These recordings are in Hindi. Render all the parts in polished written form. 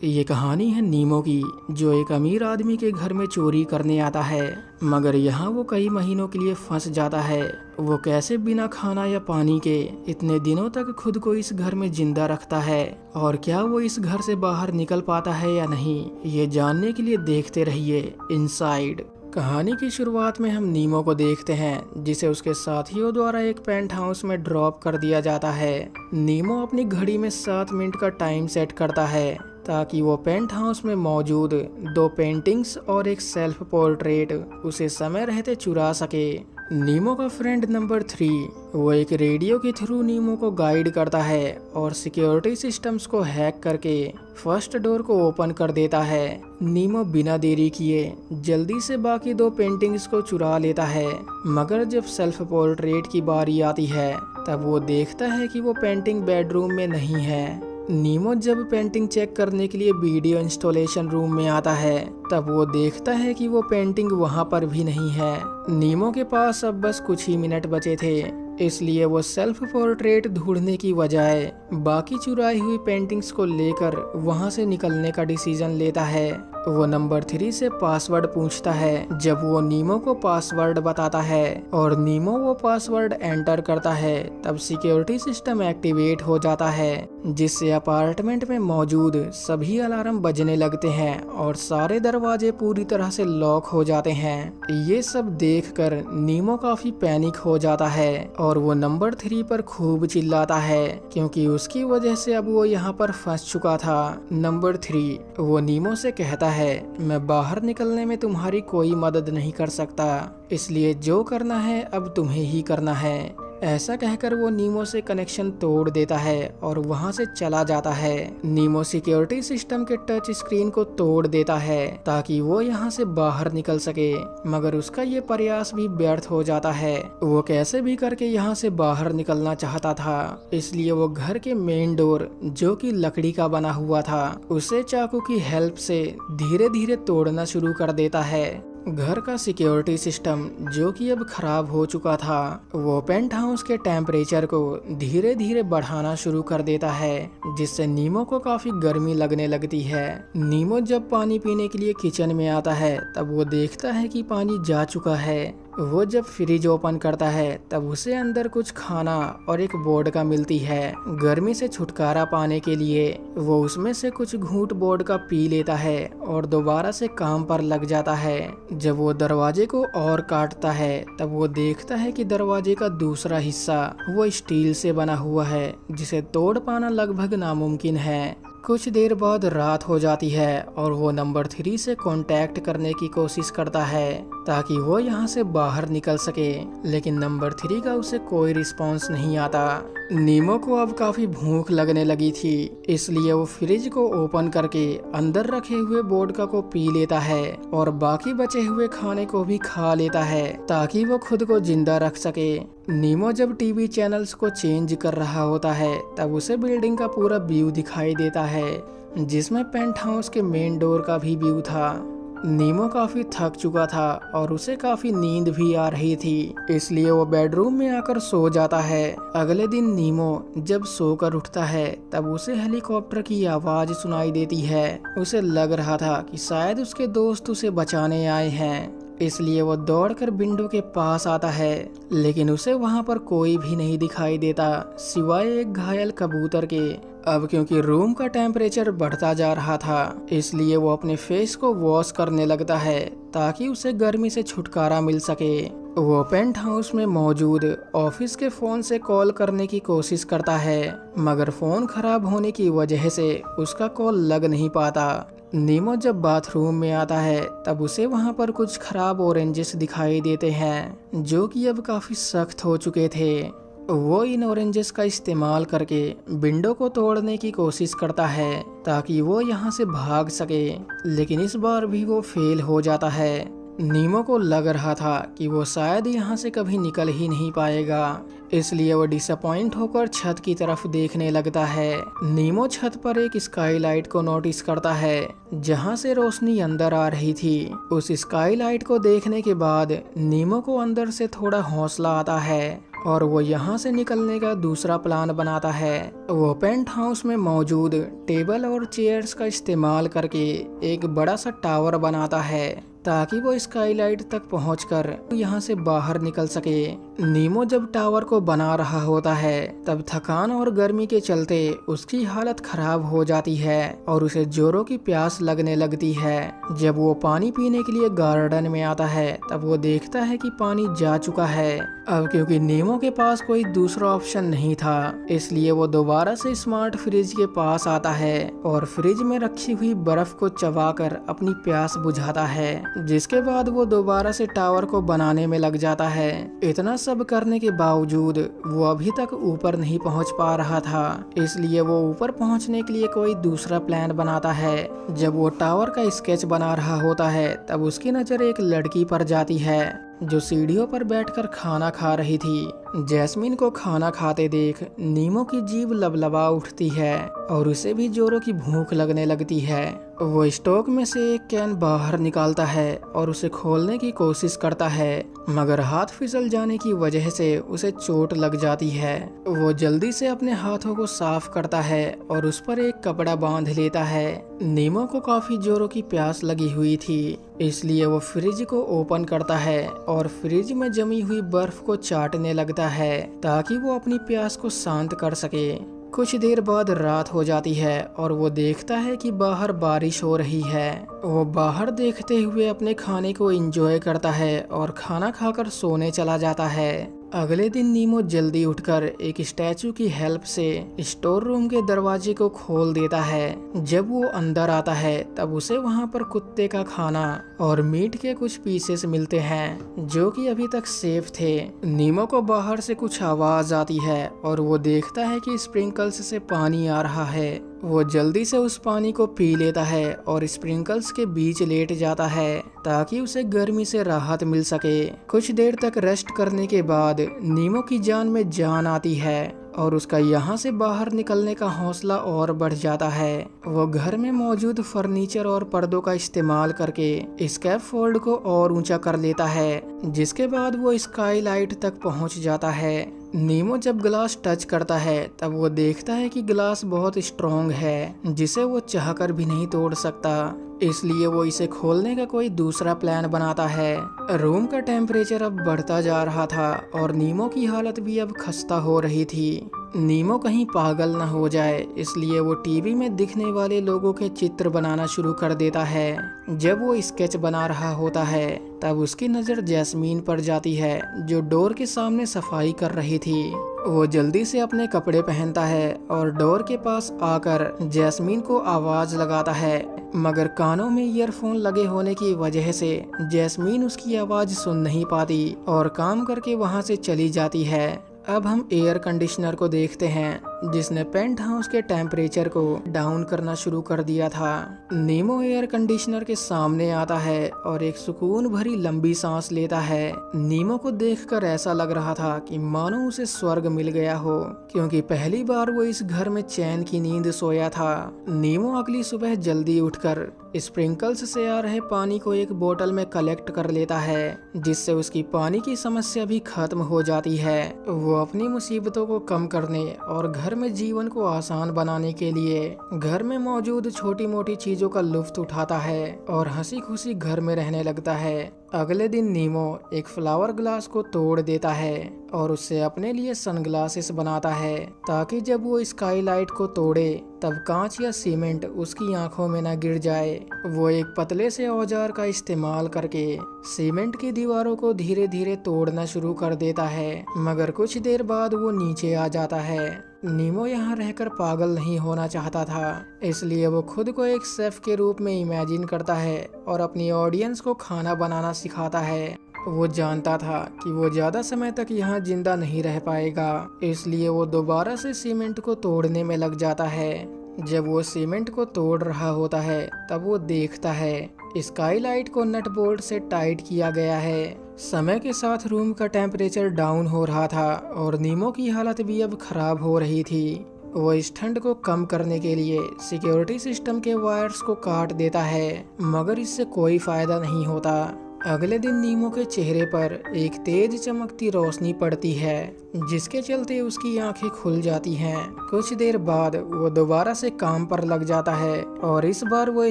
ये कहानी है नीमो की, जो एक अमीर आदमी के घर में चोरी करने आता है, मगर यहाँ वो कई महीनों के लिए फंस जाता है। वो कैसे बिना खाना या पानी के इतने दिनों तक खुद को इस घर में जिंदा रखता है, और क्या वो इस घर से बाहर निकल पाता है या नहीं, ये जानने के लिए देखते रहिए इनसाइड। कहानी की शुरुआत में हम नीमो को देखते हैं, जिसे उसके साथियों द्वारा एक पेंट हाउस में ड्रॉप कर दिया जाता है। नीमो अपनी घड़ी में 7 मिनट का टाइम सेट करता है ताकि वो पेंट हाउस में मौजूद 2 पेंटिंग्स और एक सेल्फ पोर्ट्रेट उसे समय रहते चुरा सके। नीमो का फ्रेंड नंबर 3 वो एक रेडियो के थ्रू नीमो को गाइड करता है और सिक्योरिटी सिस्टम्स को हैक करके फर्स्ट डोर को ओपन कर देता है। नीमो बिना देरी किए जल्दी से बाकी 2 पेंटिंग्स को चुरा लेता है, मगर जब सेल्फ पोर्ट्रेट की बारी आती है तब वो देखता है कि वो पेंटिंग बेडरूम में नहीं है। नीमो जब पेंटिंग चेक करने के लिए वीडियो इंस्टॉलेशन रूम में आता है तब वो देखता है कि वो पेंटिंग वहाँ पर भी नहीं है। नीमो के पास अब बस कुछ ही मिनट बचे थे, इसलिए वो सेल्फ पोर्ट्रेट ढूंढने की बजाय बाकी चुराई हुई पेंटिंग्स को लेकर वहाँ से निकलने का डिसीजन लेता है। वो नंबर 3 से पासवर्ड पूछता है। जब वो नीमो को पासवर्ड बताता है और नीमो वो पासवर्ड एंटर करता है तब सिक्योरिटी सिस्टम एक्टिवेट हो जाता है, जिससे अपार्टमेंट में मौजूद सभी अलार्म बजने लगते हैं और सारे दरवाजे पूरी तरह से लॉक हो जाते हैं। ये सब देखकर नीमो काफी पैनिक हो जाता है और वो नंबर 3 पर खूब चिल्लाता है, क्योंकि उसकी वजह से अब वो यहाँ पर फंस चुका था। नंबर 3 वो नीमो से कहता है, मैं बाहर निकलने में तुम्हारी कोई मदद नहीं कर सकता, इसलिए जो करना है अब तुम्हें ही करना है। ऐसा कहकर वो नीमो से कनेक्शन तोड़ देता है और वहां से चला जाता है। नीमो सिक्योरिटी सिस्टम के टच स्क्रीन को तोड़ देता है ताकि वो यहाँ से बाहर निकल सके, मगर उसका ये प्रयास भी व्यर्थ हो जाता है। वो कैसे भी करके यहाँ से बाहर निकलना चाहता था, इसलिए वो घर के मेन डोर, जो कि लकड़ी का बना हुआ था, उसे चाकू की हेल्प से धीरे धीरे तोड़ना शुरू कर देता है। घर का सिक्योरिटी सिस्टम, जो कि अब खराब हो चुका था, वो पेंट हाउस के टेम्परेचर को धीरे धीरे बढ़ाना शुरू कर देता है, जिससे नीमो को काफी गर्मी लगने लगती है। नीमो जब पानी पीने के लिए किचन में आता है तब वो देखता है कि पानी जा चुका है। वो जब फ्रिज ओपन करता है तब उसे अंदर कुछ खाना और एक वोडका मिलती है। गर्मी से छुटकारा पाने के लिए वो उसमें से कुछ घूंट वोडका पी लेता है और दोबारा से काम पर लग जाता है। जब वो दरवाजे को और काटता है तब वो देखता है कि दरवाजे का दूसरा हिस्सा वो स्टील से बना हुआ है, जिसे तोड़ पाना लगभग नामुमकिन है। कुछ देर बाद रात हो जाती है और वो नंबर 3 से कांटेक्ट करने की कोशिश करता है ताकि वो यहाँ से बाहर निकल सके, लेकिन नंबर 3 का उसे कोई रिस्पांस नहीं आता। नीमो को अब काफी भूख लगने लगी थी, इसलिए वो फ्रिज को ओपन करके अंदर रखे हुए वोडका को पी लेता है और बाकी बचे हुए खाने को भी खा लेता है ताकि वो खुद को जिंदा रख सके। नीमो जब टीवी चैनल्स को चेंज कर रहा होता है तब उसे बिल्डिंग का पूरा व्यू दिखाई देता है, जिसमें पेंट हाउस के मेन डोर का भी व्यू था। नीमो काफी थक चुका था और उसे काफी नींद भी आ रही थी, इसलिए वो बेडरूम में आकर सो जाता है। अगले दिन नीमो जब सोकर उठता है तब उसे हेलीकॉप्टर की आवाज सुनाई देती है। उसे लग रहा था कि शायद उसके दोस्त उसे बचाने आए हैं, इसलिए वो दौड़कर विंडो के पास आता है, लेकिन उसे वहां पर कोई भी नहीं दिखाई देता सिवाय एक घायल कबूतर के। अब क्योंकि रूम का टेम्परेचर बढ़ता जा रहा था, इसलिए वो अपने फेस को वॉश करने लगता है ताकि उसे गर्मी से छुटकारा मिल सके। वो पेंट हाउस में मौजूद ऑफिस के फोन से कॉल करने की कोशिश करता है, मगर फोन खराब होने की वजह से उसका कॉल लग नहीं पाता। नीमो जब बाथरूम में आता है तब उसे वहां पर कुछ खराब ऑरेंजेस दिखाई देते हैं, जो कि अब काफी सख्त हो चुके थे। वो इन ऑरेंजेस का इस्तेमाल करके विंडो को तोड़ने की कोशिश करता है ताकि वो यहाँ से भाग सके, लेकिन इस बार भी वो फेल हो जाता है। नीमो को लग रहा था कि वो शायद यहाँ से कभी निकल ही नहीं पाएगा, इसलिए वो डिसअपॉइंट होकर छत की तरफ देखने लगता है। नीमो छत पर एक स्काईलाइट को नोटिस करता है, जहाँ से रोशनी अंदर आ रही थी। उस स्काईलाइट को देखने के बाद नीमो को अंदर से थोड़ा हौसला आता है और वो यहाँ से निकलने का दूसरा प्लान बनाता है। वो पेंट हाउस में मौजूद टेबल और चेयर्स का इस्तेमाल करके एक बड़ा सा टावर बनाता है ताकि वो स्काईलाइट तक पहुंचकर यहाँ से बाहर निकल सके। नीमो जब टावर को बना रहा होता है तब थकान और गर्मी के चलते उसकी हालत खराब हो जाती है और उसे जोरों की प्यास लगने लगती है। जब वो पानी पीने के लिए गार्डन में आता है तब वो देखता है कि पानी जा चुका है। अब क्योंकि नीमो के पास कोई दूसरा ऑप्शन नहीं था, इसलिए वो दोबारा से स्मार्ट फ्रिज के पास आता है और फ्रिज में रखी हुई बर्फ को चबाकर अपनी प्यास बुझाता है। जिसके बाद वो दोबारा से टावर को बनाने में लग जाता है। इतना सब करने के बावजूद वो अभी तक ऊपर नहीं पहुंच पा रहा था, इसलिए वो ऊपर पहुंचने के लिए कोई दूसरा प्लान बनाता है। जब वो टावर का स्केच बना रहा होता है तब उसकी नजर एक लड़की पर जाती है जो सीढ़ियों पर बैठकर खाना खा रही थी। जैस्मीन को खाना खाते देख नीमो की जीभ लबलबा उठती है और उसे भी जोरों की भूख लगने लगती है। वो स्टॉक में से एक कैन बाहर निकालता है और उसे खोलने की कोशिश करता है, मगर हाथ फिसल जाने की वजह से उसे चोट लग जाती है। वो जल्दी से अपने हाथों को साफ करता है और उस पर एक कपड़ा बांध लेता है। नीमो को काफी जोरों की प्यास लगी हुई थी, इसलिए वो फ्रिज को ओपन करता है और फ्रिज में जमी हुई बर्फ को चाटने लगता है ताकि वो अपनी प्यास को शांत कर सके। कुछ देर बाद रात हो जाती है और वो देखता है कि बाहर बारिश हो रही है। वो बाहर देखते हुए अपने खाने को एंजॉय करता है और खाना खाकर सोने चला जाता है। अगले दिन नीमो जल्दी उठकर एक स्टैचू की हेल्प से स्टोर रूम के दरवाजे को खोल देता है। जब वो अंदर आता है तब उसे वहाँ पर कुत्ते का खाना और मीट के कुछ पीसेस मिलते हैं जो कि अभी तक सेफ थे। नीमो को बाहर से कुछ आवाज आती है और वो देखता है कि स्प्रिंकल्स से पानी आ रहा है। वो जल्दी से उस पानी को पी लेता है और स्प्रिंकल्स के बीच लेट जाता है ताकि उसे गर्मी से राहत मिल सके। कुछ देर तक रेस्ट करने के बाद नीमो की जान में जान आती है और उसका यहाँ से बाहर निकलने का हौसला और बढ़ जाता है। वो घर में मौजूद फर्नीचर और पर्दों का इस्तेमाल करके स्कैफोल्ड को और ऊंचा कर लेता है, जिसके बाद वो स्काईलाइट तक पहुंच जाता है। नीमो जब ग्लास टच करता है तब वो देखता है कि ग्लास बहुत स्ट्रॉन्ग है, जिसे वो चाहकर भी नहीं तोड़ सकता, इसलिए वो इसे खोलने का कोई दूसरा प्लान बनाता है। रूम का टेम्परेचर अब बढ़ता जा रहा था और नीमो की हालत भी अब खस्ता हो रही थी। नीमो कहीं पागल न हो जाए, इसलिए वो टीवी में दिखने वाले लोगों के चित्र बनाना शुरू कर देता है। जब वो स्केच बना रहा होता है तब उसकी नज़र जैस्मीन पर जाती है जो डोर के सामने सफाई कर रही थी। वो जल्दी से अपने कपड़े पहनता है और डोर के पास आकर जैस्मीन को आवाज लगाता है, मगर कानों में ईयरफोन लगे होने की वजह से जैस्मीन उसकी आवाज सुन नहीं पाती और काम करके वहां से चली जाती है। अब हम एयर कंडीशनर को देखते हैं जिसने पेंट हाउस के टेम्परेचर को डाउन करना शुरू कर दिया था। नीमो एयर कंडीशनर के सामने आता है और एक सुकून भरी लंबी सांस लेता है। नीमो को देखकर ऐसा लग रहा था कि मानो उसे स्वर्ग मिल गया हो, क्योंकि पहली बार वो इस घर में चैन की नींद सोया था। नीमो अगली सुबह जल्दी उठकर स्प्रिंकल्स से आ रहे पानी को एक बोतल में कलेक्ट कर लेता है, जिससे उसकी पानी की समस्या भी खत्म हो जाती है। वो अपनी मुसीबतों को कम करने और घर में जीवन को आसान बनाने के लिए घर में मौजूद छोटी मोटी चीजों का लुत्फ उठाता है और हंसी खुशी घर में रहने लगता है। अगले दिन नीमो एक फ्लावर ग्लास को तोड़ देता है और उससे अपने लिए सनग्लासेस बनाता है ताकि जब वो स्काईलाइट को तोड़े तब कांच या सीमेंट उसकी आंखों में न गिर जाए। वो एक पतले से औजार का इस्तेमाल करके सीमेंट की दीवारों को धीरे धीरे तोड़ना शुरू कर देता है, मगर कुछ देर बाद वो नीचे आ जाता है। नीमो यहाँ रहकर पागल नहीं होना चाहता था, इसलिए वो खुद को एक शेफ के रूप में इमेजिन करता है और अपनी ऑडियंस को खाना बनाना सिखाता है। वो जानता था कि वो ज्यादा समय तक यहाँ जिंदा नहीं रह पाएगा, इसलिए वो दोबारा से सीमेंट को तोड़ने में लग जाता है। जब वो सीमेंट को तोड़ रहा होता है तब वो देखता है स्काईलाइट को नट बोल्ट से टाइट किया गया है। समय के साथ रूम का टेम्परेचर डाउन हो रहा था और नीमो की हालत भी अब खराब हो रही थी। वो इस ठंड को कम करने के लिए सिक्योरिटी सिस्टम के वायर्स को काट देता है, मगर इससे कोई फायदा नहीं होता। अगले दिन नीमो के चेहरे पर एक तेज चमकती रोशनी पड़ती है, जिसके चलते उसकी आंखें खुल जाती हैं। कुछ देर बाद वो दोबारा से काम पर लग जाता है और इस बार वो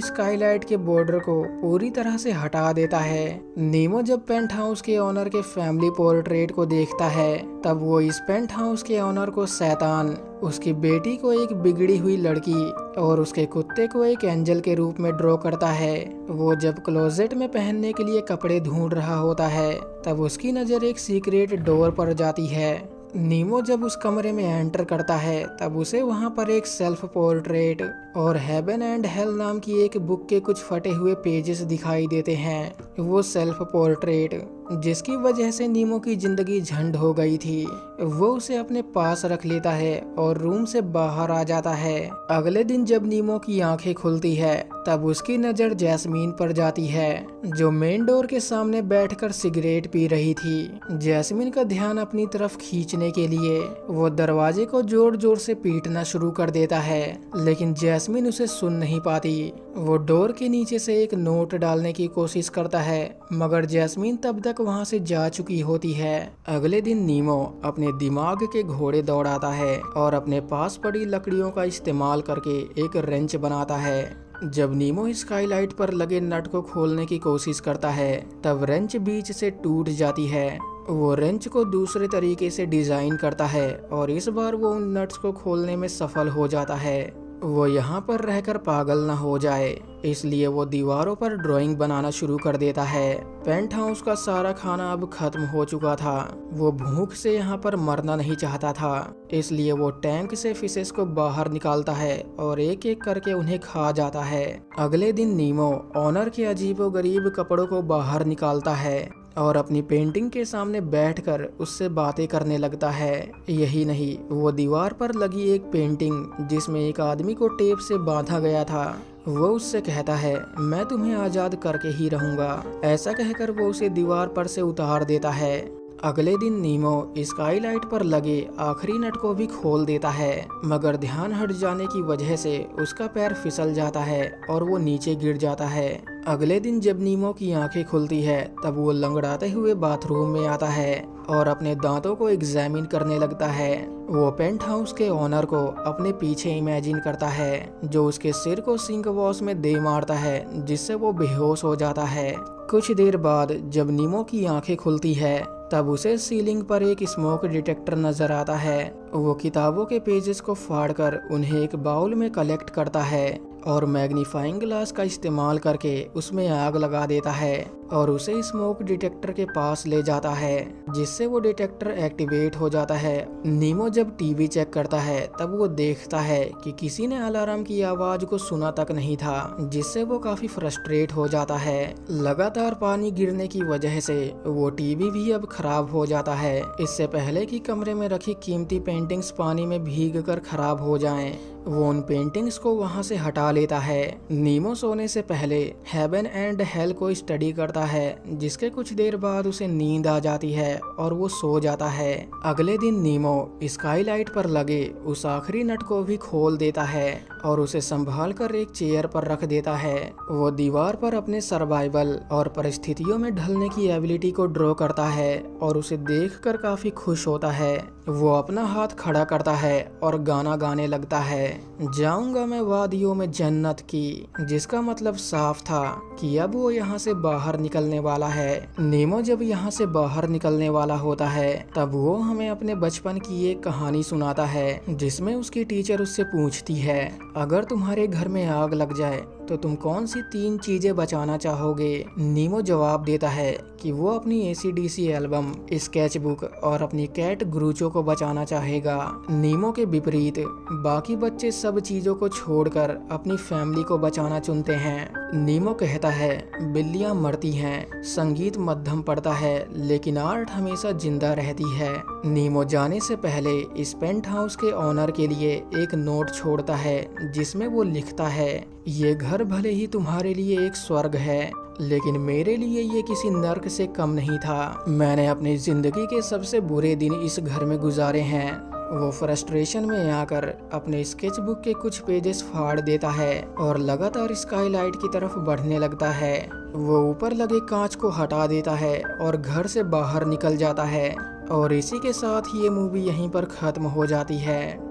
स्काईलाइट के बॉर्डर को पूरी तरह से हटा देता है। नीमो जब पेंट हाउस के ओनर के फैमिली पोर्ट्रेट को देखता है, तब वो इस पेंट हाउस के ओनर को शैतान, उसकी बेटी को एक बिगड़ी हुई लड़की और उसके कुत्ते को एक एंजल के रूप में ड्रॉ करता है। वो जब क्लोजेट में पहनने के लिए कपड़े ढूंढ रहा होता है, तब उसकी नज़र एक सीक्रेट डोर पर जाती है। नीमो जब उस कमरे में एंटर करता है, तब उसे वहां पर एक सेल्फ पोर्ट्रेट और हेवन एंड हेल नाम की एक बुक के कुछ फटे हुए पेजेस दिखाई देते हैं। वो सेल्फ पोर्ट्रेट जिसकी वजह से नीमो की जिंदगी झंड हो गई थी, वो उसे अपने पास रख लेता है और रूम से बाहर आ जाता है। अगले दिन जब नीमो की आंखें खुलती है, तब उसकी नज़र जैस्मीन पर जाती है, जो मेन डोर के सामने बैठकर सिगरेट पी रही थी। जैस्मीन का ध्यान अपनी तरफ खींचने के लिए वो दरवाजे को जोर जोर से पीटना शुरू कर देता है, लेकिन जैस्मीन उसे सुन नहीं पाती। वो डोर के नीचे से एक नोट डालने की कोशिश करता है, मगर जैस्मीन तब तक वहां से जा चुकी होती है। अगले दिन नीमो अपने दिमाग के घोड़े दौड़ाता है और अपने पास पड़ी लकड़ियों का इस्तेमाल करके एक रेंच बनाता है। जब नीमो स्काईलाइट पर लगे नट को खोलने की कोशिश करता है, तब रेंच बीच से टूट जाती है। वो रेंच को दूसरे तरीके से डिजाइन करता है और इस बार वो उन नट्स को खोलने में सफल हो जाता है। वो यहाँ पर रहकर पागल न हो जाए, इसलिए वो दीवारों पर ड्राइंग बनाना शुरू कर देता है। पेंट हाउस का सारा खाना अब खत्म हो चुका था। वो भूख से यहाँ पर मरना नहीं चाहता था, इसलिए वो टैंक से फिशेस को बाहर निकालता है और एक एक करके उन्हें खा जाता है। अगले दिन नीमो ऑनर के अजीबोगरीब कपड़ों को बाहर निकालता है और अपनी पेंटिंग के सामने बैठकर उससे बातें करने लगता है। यही नहीं, वो दीवार पर लगी एक पेंटिंग जिसमें एक आदमी को टेप से बांधा गया था, वो उससे कहता है, मैं तुम्हें आज़ाद करके ही रहूंगा। ऐसा कहकर वो उसे दीवार पर से उतार देता है। अगले दिन नीमो स्काईलाइट पर लगे आखिरी नट को भी खोल देता है, मगर ध्यान हट जाने की वजह से उसका पैर फिसल जाता है और वो नीचे गिर जाता है। अगले दिन जब नीमो की आंखें खुलती है, तब वो लंगड़ाते हुए बाथरूम में आता है और अपने दांतों को एग्जामिन करने लगता है। वो पेंट हाउस के ओनर को अपने पीछे इमेजिन करता है, जो उसके सिर को सिंक वॉश में दे मारता है, जिससे वो बेहोश हो जाता है। कुछ देर बाद जब नीमो की आंखें खुलती है, तब उसे सीलिंग पर एक स्मोक डिटेक्टर नजर आता है। वो किताबों के पेजेस को फाड़कर उन्हें एक बाउल में कलेक्ट करता है और मैग्नीफाइंग ग्लास का इस्तेमाल करके उसमें आग लगा देता है और उसे स्मोक डिटेक्टर के पास ले जाता है, जिससे वो डिटेक्टर एक्टिवेट हो जाता है। नीमो जब टीवी चेक करता है, तब वो देखता है कि किसी ने अलार्म की आवाज को सुना तक नहीं था, जिससे वो काफी फ्रस्ट्रेट हो जाता है। लगातार पानी गिरने की वजह से वो टीवी भी अब खराब हो जाता है, इससे पहले कि कमरे में रखी कीमती पेंटिंग्स पानी में भीग कर खराब हो जाएं। वो उन पेंटिंग्स को वहां से हटा लेता है। नीमो सोने से पहले हेवन एंड हेल को स्टडी करता है, जिसके कुछ देर बाद उसे नींद आ जाती है और वो सो जाता है। अगले दिन नीमो स्काईलाइट पर लगे उस आखिरी नट को भी खोल देता है और उसे संभाल कर एक चेयर पर रख देता है। वो दीवार पर अपने सर्वाइवल और परिस्थितियों में ढलने की एबिलिटी को ड्रॉ करता है और उसे देखकर काफी खुश होता है। वो अपना हाथ खड़ा करता है और गाना गाने लगता है, जाऊंगा मैं वादियों में जन्नत की, जिसका मतलब साफ था कि अब वो यहाँ से बाहर निकलने वाला है। नीमो जब यहाँ से बाहर निकलने वाला होता है, तब वो हमें अपने बचपन की एक कहानी सुनाता है, जिसमें उसकी टीचर उससे पूछती है, अगर तुम्हारे घर में आग लग जाए तो तुम कौन सी 3 चीजें बचाना चाहोगे? नीमो जवाब देता है कि वो अपनी AC/DC एल्बम, स्केच बुक और अपनी कैट ग्रूचो को बचाना चाहेगा। नीमो के विपरीत बाकी बच्चे सब चीजों को छोड़कर अपनी फैमिली को बचाना चुनते हैं। नीमो कहता है, बिल्लियां मरती हैं, संगीत मध्यम पड़ता है, लेकिन आर्ट हमेशा जिंदा रहती है। नीमो जाने से पहले इस पेंट हाउस के ओनर के लिए एक नोट छोड़ता है, जिसमें वो लिखता है, ये घर भले ही तुम्हारे लिए एक स्वर्ग है, लेकिन मेरे लिए ये किसी नर्क से कम नहीं था। मैंने अपनी जिंदगी के सबसे बुरे दिन इस घर में गुजारे हैं। वो फ्रस्ट्रेशन में आकर अपने स्केच बुक के कुछ पेजेस फाड़ देता है और लगातार स्काईलाइट की तरफ बढ़ने लगता है। वो ऊपर लगे कांच को हटा देता है और घर से बाहर निकल जाता है। और इसी के साथ ये मूवी यहीं पर ख़त्म हो जाती है।